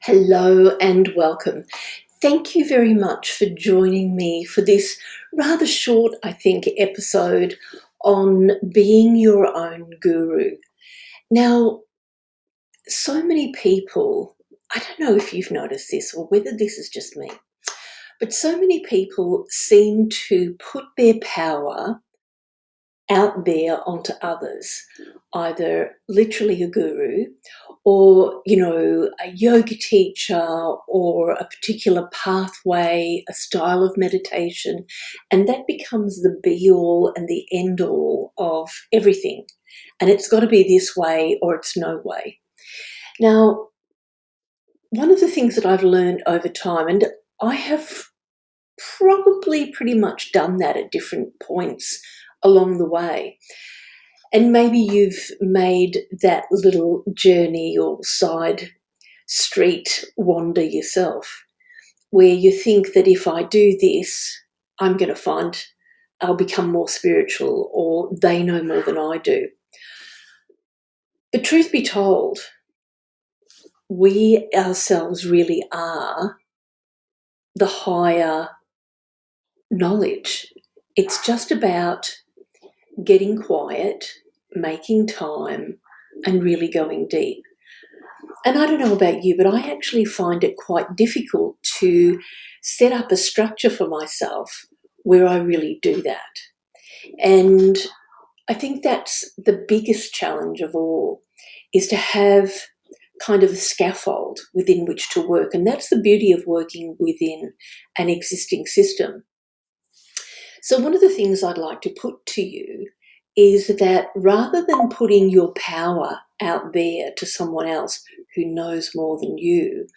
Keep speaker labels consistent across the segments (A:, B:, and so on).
A: Hello and welcome. Thank you very much for joining me for this rather short, I think, episode on being your own guru. Now, so many people, I don't know if you've noticed this or whether this is just me, but so many people seem to put their power out there onto others, either literally a guru or, a yoga teacher or a particular pathway, a style of meditation. And that becomes the be all and the end all of everything. And it's got to be this way or it's no way. Now, one of the things that I've learned over time, and I have probably pretty much done that at different points along the way. And maybe you've made that little journey or side street wander yourself, where you think that if I do this, I'm going to find I'll become more spiritual or they know more than I do. But truth be told, we ourselves really are the higher knowledge. It's just about getting quiet, making time, and really going deep. And I don't know about you, but I actually find it quite difficult to set up a structure for myself where I really do that. And I think that's the biggest challenge of all, is to have kind of a scaffold within which to work. And that's the beauty of working within an existing system. So one of the things I'd like to put to you is that rather than putting your power out there to someone else who knows more than you,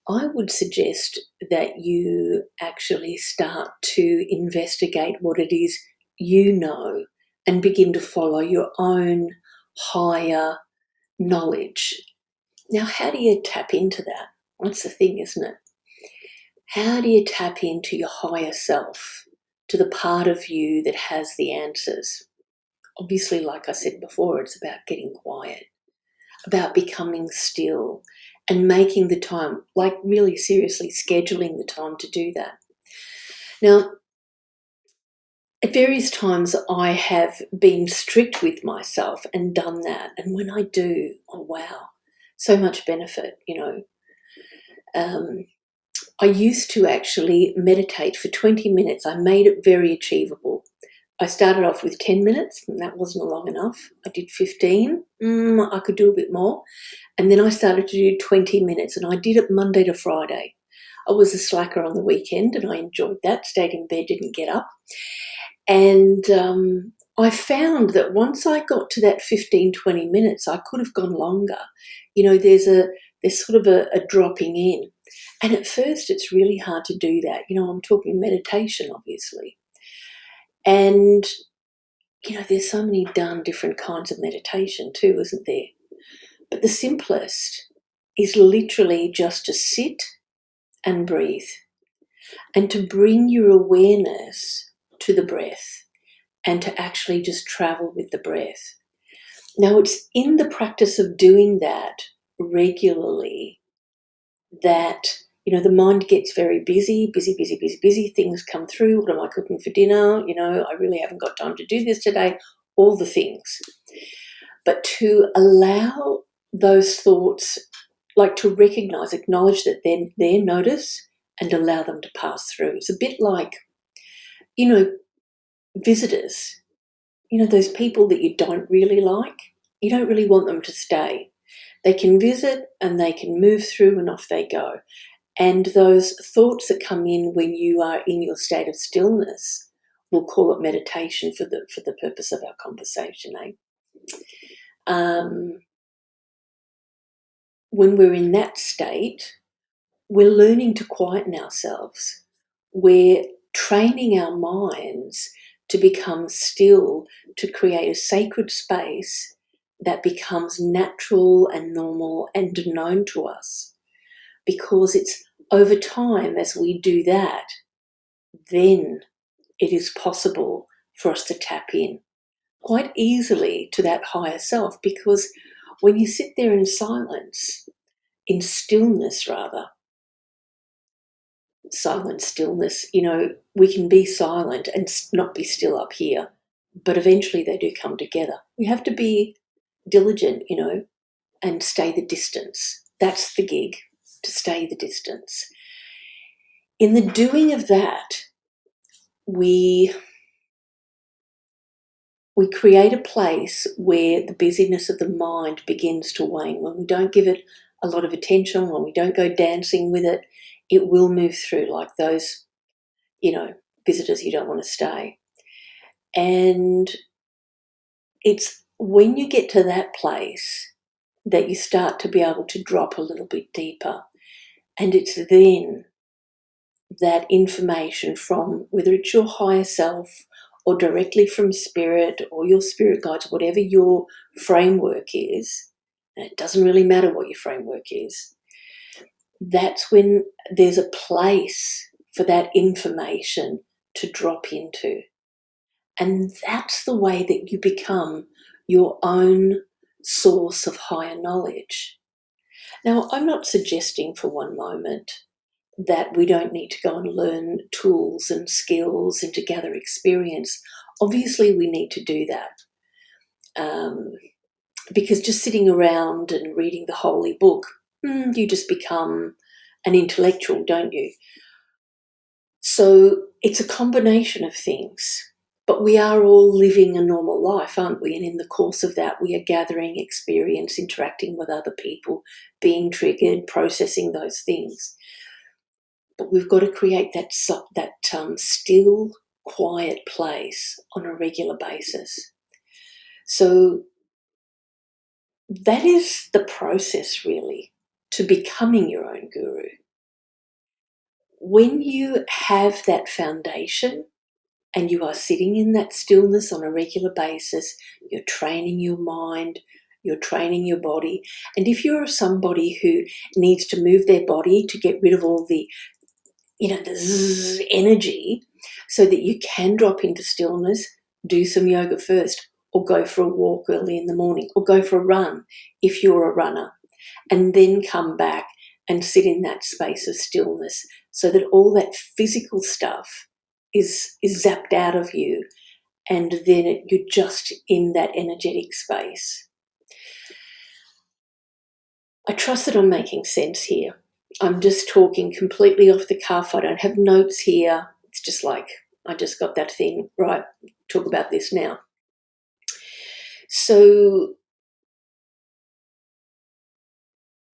A: I would suggest that you actually start to investigate what it is you know and begin to follow your own higher knowledge. Now, how do you tap into that? That's the thing, isn't it? How do you tap into your higher self, to the part of you that has the answers? Obviously, like I said before, it's about getting quiet, about becoming still and making the time, like really seriously scheduling the time to do that. Now, at various times I have been strict with myself and done that. And when I do, oh wow, so much benefit, I used to actually meditate for 20 minutes. I made it very achievable. I started off with 10 minutes, and that wasn't long enough. I did 15. I could do a bit more. And then I started to do 20 minutes, and I did it Monday to Friday. I was a slacker on the weekend, and I enjoyed that, stayed in bed, didn't get up. And I found that once I got to that 15, 20 minutes, I could have gone longer. There's sort of a dropping in. And at first, it's really hard to do that. I'm talking meditation, obviously. And, there's so many darn different kinds of meditation too, isn't there? But the simplest is literally just to sit and breathe and to bring your awareness to the breath and to actually just travel with the breath. Now, it's in the practice of doing that regularly that the mind gets very busy, things come through. What am I cooking for dinner? I really haven't got time to do this today, all the things. But to allow those thoughts, like to acknowledge that they're there, notice, and allow them to pass through. It's a bit like, visitors, those people that you don't really like, you don't really want them to stay. They can visit and they can move through and off they go. And those thoughts that come in when you are in your state of stillness, we'll call it meditation for the purpose of our conversation, when we're in that state, we're learning to quieten ourselves. We're training our minds to become still, to create a sacred space that becomes natural and normal and known to us. Because it's over time, as we do that, then it is possible for us to tap in quite easily to that higher self. Because when you sit there in silence, in stillness, rather, silent stillness, we can be silent and not be still up here, but eventually they do come together. We have to be diligent, and stay the distance. That's the gig, to stay the distance. In the doing of that, we create a place where the busyness of the mind begins to wane. When we don't give it a lot of attention, when we don't go dancing with it, it will move through like those, visitors you don't want to stay. And it's when you get to that place that you start to be able to drop a little bit deeper. And it's then that information from, whether it's your higher self or directly from spirit or your spirit guides, whatever your framework is, and it doesn't really matter what your framework is, that's when there's a place for that information to drop into. And that's the way that you become your own source of higher knowledge. Now, I'm not suggesting for one moment that we don't need to go and learn tools and skills and to gather experience. Obviously, we need to do that, because just sitting around and reading the holy book, you just become an intellectual, don't you? So it's a combination of things. But we are all living a normal life, aren't we? And in the course of that, we are gathering experience, interacting with other people, being triggered, processing those things. But we've got to create that still, quiet place on a regular basis. So that is the process, really, to becoming your own guru. When you have that foundation and you are sitting in that stillness on a regular basis, you're training your mind, you're training your body. And if you're somebody who needs to move their body to get rid of all the the zzz energy so that you can drop into stillness, do some yoga first, or go for a walk early in the morning, or go for a run if you're a runner, and then come back and sit in that space of stillness so that all that physical stuff is zapped out of you, and then you're just in that energetic space. I trust that I'm making sense here. I'm just talking completely off the cuff. I don't have notes here. It's just like, I just got that thing, right, talk about this now. So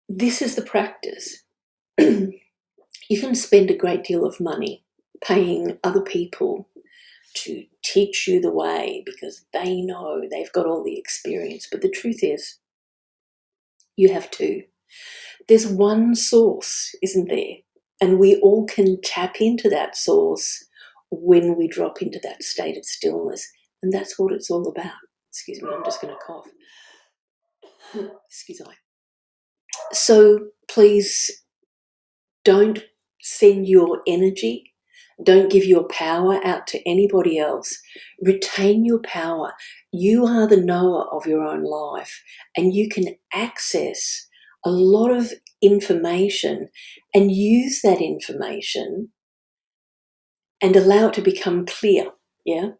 A: this is the practice. You can spend a great deal of money paying other people to teach you the way because they know, they've got all the experience. But the truth is, you have to. There's one source, isn't there? And we all can tap into that source when we drop into that state of stillness. And that's what it's all about. Excuse me, I'm just going to cough. Excuse me. So please don't send your energy, don't give your power out to anybody else. Retain your power. You are the knower of your own life, and you can access a lot of information and use that information and allow it to become clear. Yeah.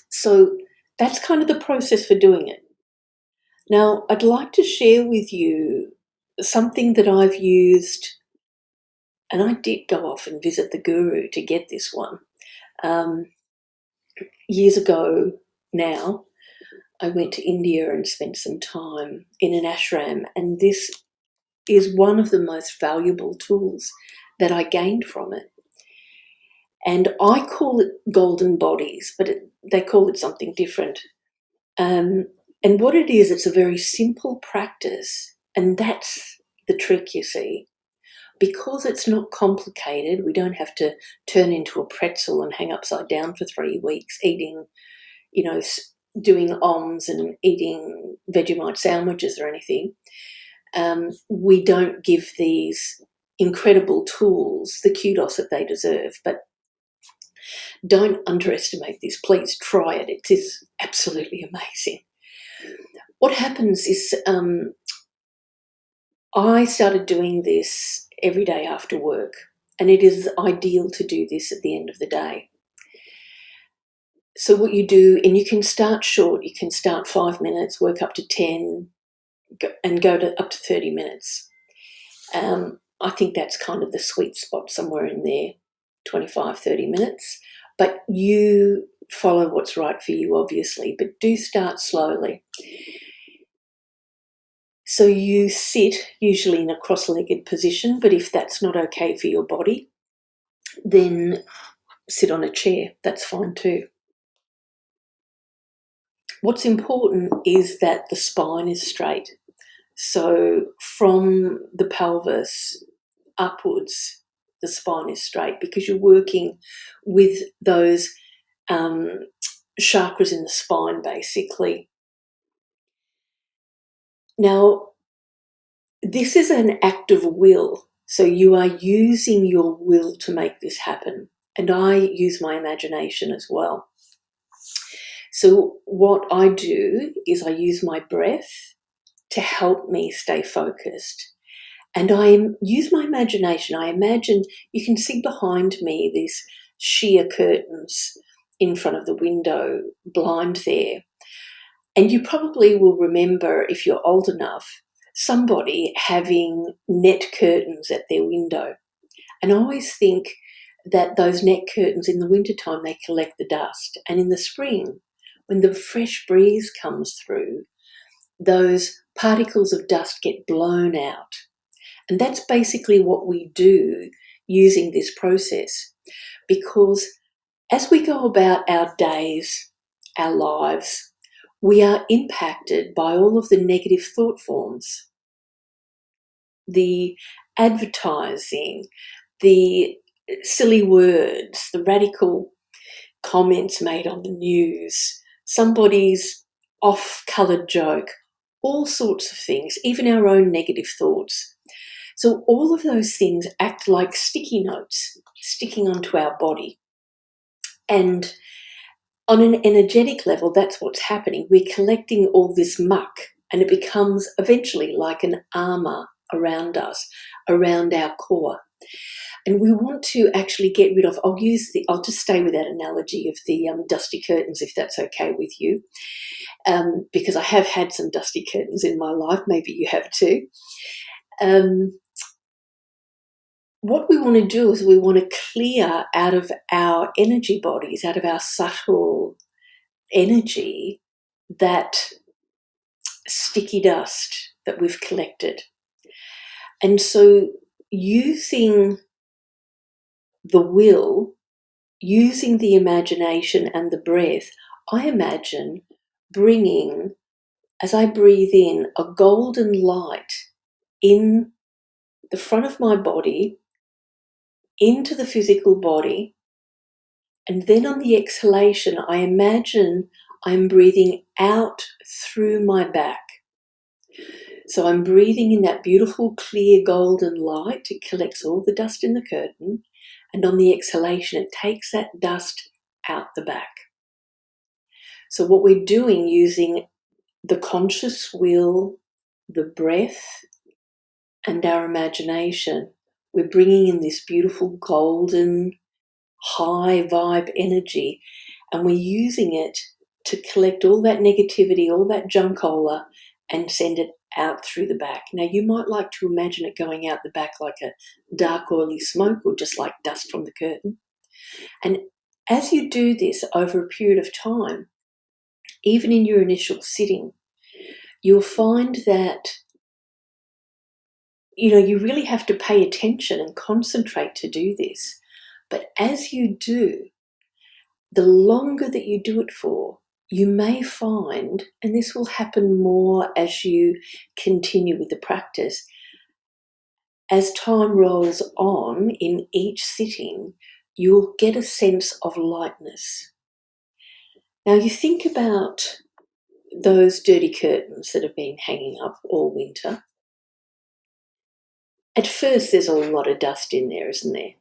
A: So that's kind of the process for doing it. Now, I'd like to share with you something that I've used, and I did go off and visit the guru to get this one. Years ago now, I went to India and spent some time in an ashram, and this is one of the most valuable tools that I gained from it. And I call it golden bodies, but they call it something different. And what it is, it's a very simple practice, and that's the trick, you see. Because it's not complicated, we don't have to turn into a pretzel and hang upside down for 3 weeks eating, doing OMS and eating Vegemite sandwiches or anything. We don't give these incredible tools the kudos that they deserve, but don't underestimate this. Please try it. It is absolutely amazing. What happens is I started doing this every day after work, and it is ideal to do this at the end of the day. So what you do, and you can start short, you can start 5 minutes, work up to 10, and go to up to 30 minutes. I think that's kind of the sweet spot, somewhere in there, 25, 30 minutes. But you follow what's right for you, obviously, but do start slowly. So you sit usually in a cross-legged position, but if that's not okay for your body, then sit on a chair. That's fine too. What's important is that the spine is straight. So from the pelvis upwards, the spine is straight, because you're working with those chakras in the spine, basically. Now, this is an act of will. So you are using your will to make this happen. And I use my imagination as well. So what I do is I use my breath to help me stay focused. And I use my imagination. I imagine, you can see behind me these sheer curtains in front of the window, blind there. And you probably will remember, if you're old enough, somebody having net curtains at their window. And I always think that those net curtains, in the wintertime, they collect the dust. And in the spring, when the fresh breeze comes through, those particles of dust get blown out. And that's basically what we do using this process. Because as we go about our days, our lives, we are impacted by all of the negative thought forms, the advertising, the silly words, the radical comments made on the news, somebody's off-coloured joke, all sorts of things, even our own negative thoughts. So all of those things act like sticky notes sticking onto our body. And on an energetic level, that's what's happening. We're collecting all this muck, and it becomes eventually like an armour around us, around our core. And we want to actually get rid of, I'll just stay with that analogy of the dusty curtains, if that's okay with you, because I have had some dusty curtains in my life. Maybe you have too. What we want to do is we want to clear out of our energy bodies, out of our subtle energy, that sticky dust that we've collected. And so using the will, using the imagination and the breath, I imagine bringing, as I breathe in, a golden light in the front of my body, into the physical body, and then on the exhalation, I imagine I'm breathing out through my back. So I'm breathing in that beautiful, clear, golden light. It collects all the dust in the curtain. And on the exhalation, it takes that dust out the back. So what we're doing, using the conscious will, the breath, and our imagination, we're bringing in this beautiful golden, high vibe energy, and we're using it to collect all that negativity, all that junkola, and send it out through the back. Now, you might like to imagine it going out the back like a dark, oily smoke, or just like dust from the curtain. And as you do this over a period of time, even in your initial sitting, you'll find that you really have to pay attention and concentrate to do this. But as you do, the longer that you do it for, you may find, and this will happen more as you continue with the practice, as time rolls on in each sitting, you'll get a sense of lightness. Now, you think about those dirty curtains that have been hanging up all winter. At first, there's a lot of dust in there, isn't there?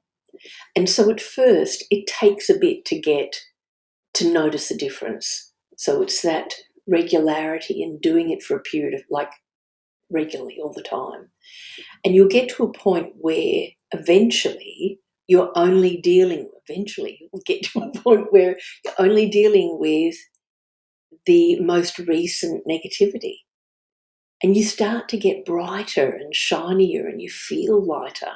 A: And so at first, it takes a bit to notice the difference. So it's that regularity and doing it for a period of, like, regularly all the time. And you'll get to a point where eventually you'll get to a point where you're only dealing with the most recent negativity. And you start to get brighter and shinier and you feel lighter.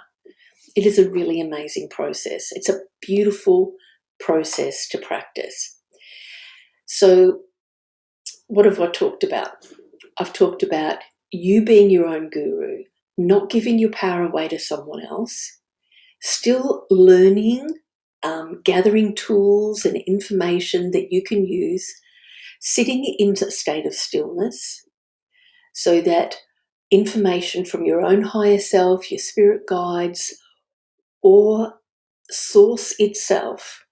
A: It is a really amazing process. It's a beautiful process to practice. So what have I talked about? I've talked about you being your own guru, not giving your power away to someone else, still learning, gathering tools and information that you can use, sitting in a state of stillness so that information from your own higher self, your spirit guides, or source itself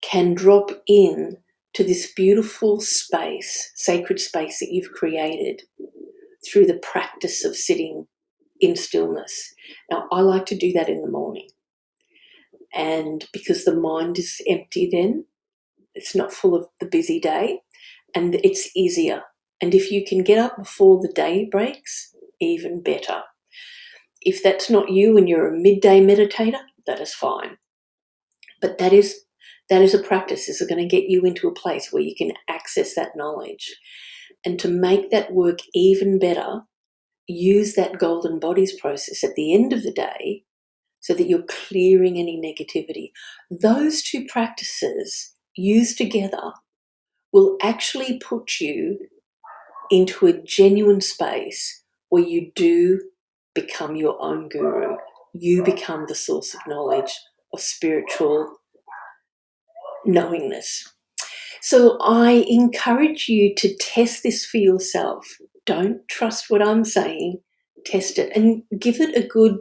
A: can drop in to this beautiful space, sacred space that you've created through the practice of sitting in stillness. Now, I like to do that in the morning. And because the mind is empty then, it's not full of the busy day, and it's easier. And if you can get up before the day breaks, even better. If that's not you and you're a midday meditator, that is fine. But that is a practice. This is going to get you into a place where you can access that knowledge. And to make that work even better, use that golden bodies process at the end of the day so that you're clearing any negativity. Those two practices used together will actually put you into a genuine space where you do become your own guru. You become the source of knowledge, of spiritual knowingness. So I encourage you to test this for yourself. Don't trust what I'm saying. Test it and give it a good,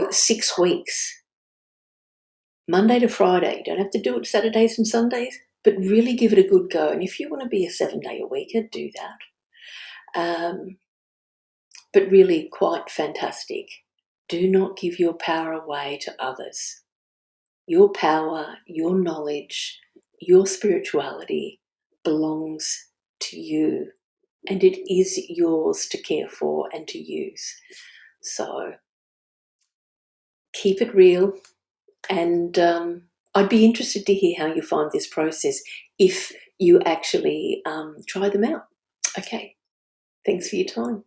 A: 6 weeks. Monday to Friday. You don't have to do it Saturdays and Sundays, but really give it a good go. And if you want to be a 7-day-a-weeker, do that. But really quite fantastic. Do not give your power away to others. Your power, your knowledge, your spirituality belongs to you, and it is yours to care for and to use. So keep it real, and I'd be interested to hear how you find this process if you actually try them out. Okay, thanks for your time.